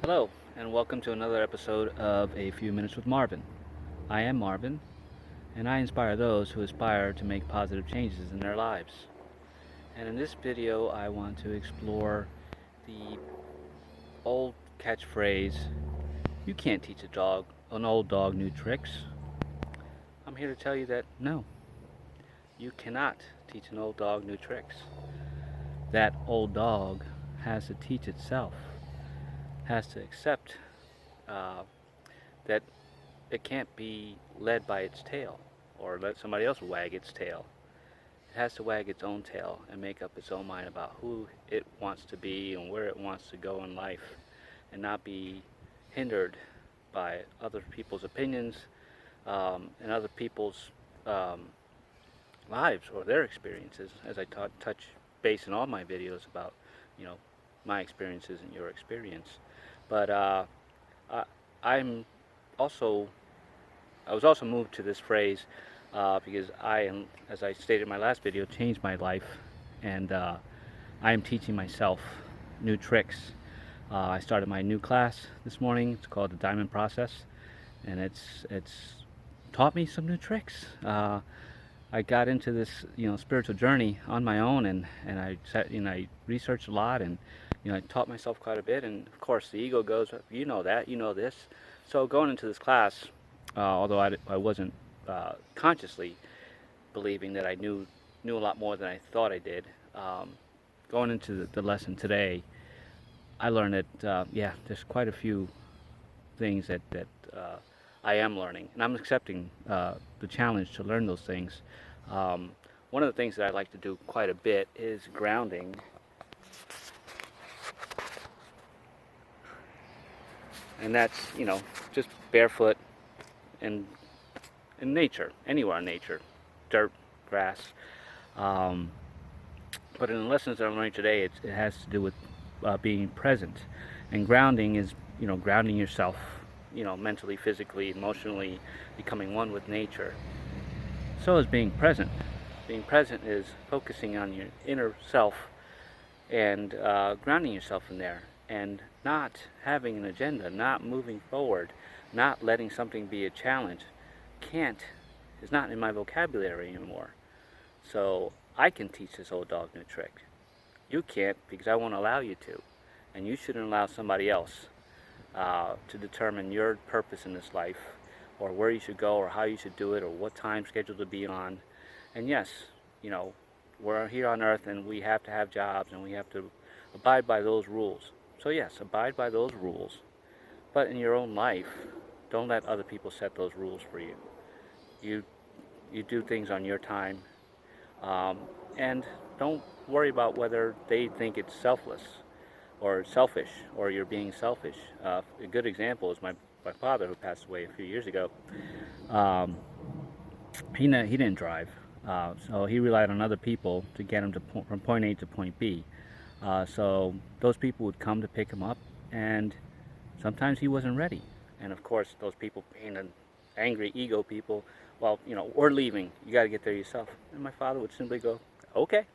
Hello, and welcome to another episode of A Few Minutes with Marvin. I am Marvin, and I inspire those who aspire to make positive changes in their lives. And in this video, I want to explore the old catchphrase, you can't teach an old dog new tricks. I'm here to tell you that no, you cannot teach an old dog new tricks. That old dog has to teach itself, has to accept uh, that it can't be led by its tail or let somebody else wag its tail. It has to wag its own tail and make up its own mind about who it wants to be and where it wants to go in life, and not be hindered by other people's opinions and other people's um, lives or their experiences, as I touch base in all my videos about, you know, my experiences and your experience. But I, I'm also I was also moved to this phrase because I am, as I stated in my last video, changed my life, and I am teaching myself new tricks. I started my new class this morning. It's called the Diamond Process, and it's taught me some new tricks. I got into this, spiritual journey on my own, and I researched a lot, and I taught myself quite a bit. And of course, the ego goes, you know that, you know this. So going into this class, although I wasn't consciously believing that I knew a lot more than I thought I did, going into the lesson today, I learned that there's quite a few things that I am learning, and I'm accepting the challenge to learn those things. Um, One of the things that I like to do quite a bit is grounding, and that's just barefoot and in nature, anywhere in nature, dirt, grass. Um, but in the lessons that I'm learning today, it has to do with being present, and grounding is grounding yourself, mentally, physically, emotionally, becoming one with nature. So is being present. Being present is focusing on your inner self and grounding yourself in there, and not having an agenda, not moving forward, not letting something be a challenge. Can't is not in my vocabulary anymore. So I can teach this old dog new trick. You can't, because I won't allow you to. And you shouldn't allow somebody else to determine your purpose in this life, or where you should go, or how you should do it, or what time schedule to be on. And yes, we're here on earth, and we have to have jobs, and we have to abide by those rules. So yes, abide by those rules. But in your own life, don't let other people set those rules for you. You you do things on your time, um, and don't worry about whether they think it's selfless or selfish, or you're being selfish. A good example is my father, who passed away a few years ago. Um, he didn't drive, so he relied on other people to get him from point A to point B. So those people would come to pick him up, and sometimes he wasn't ready. And of course, those people being an angry ego people, well, we're leaving. You got to get there yourself. And my father would simply go, okay,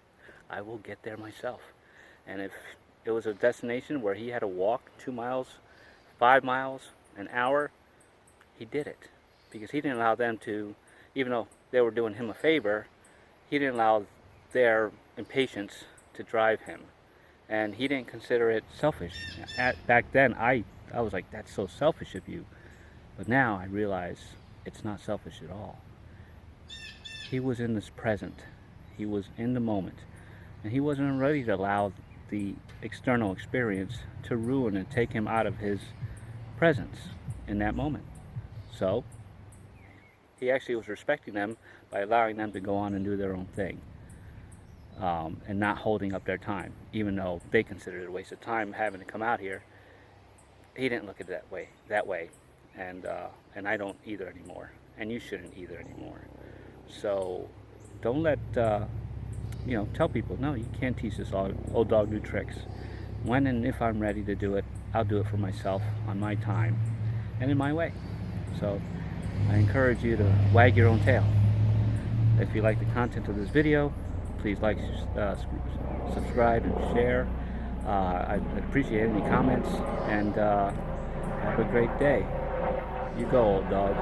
I will get there myself. And if it was a destination where he had to walk 2 miles, 5 miles, an hour, he did it. Because he didn't allow them to, even though they were doing him a favor, he didn't allow their impatience to drive him. And he didn't consider it selfish. Back then, I was like, that's so selfish of you. But now I realize it's not selfish at all. He was in this present. He was in the moment. And he wasn't ready to allow the external experience to ruin and take him out of his presence in that moment. So he actually was respecting them by allowing them to go on and do their own thing, and not holding up their time, even though they considered it a waste of time having to come out here. He didn't look at it that way, and I don't either anymore, and you shouldn't either anymore. So don't let tell people, no, you can't teach this old dog new tricks. When and if I'm ready to do it, I'll do it for myself on my time and in my way. So I encourage you to wag your own tail. If you like the content of this video, please like, subscribe, and share. I'd appreciate any comments, and have a great day. You go, old dog.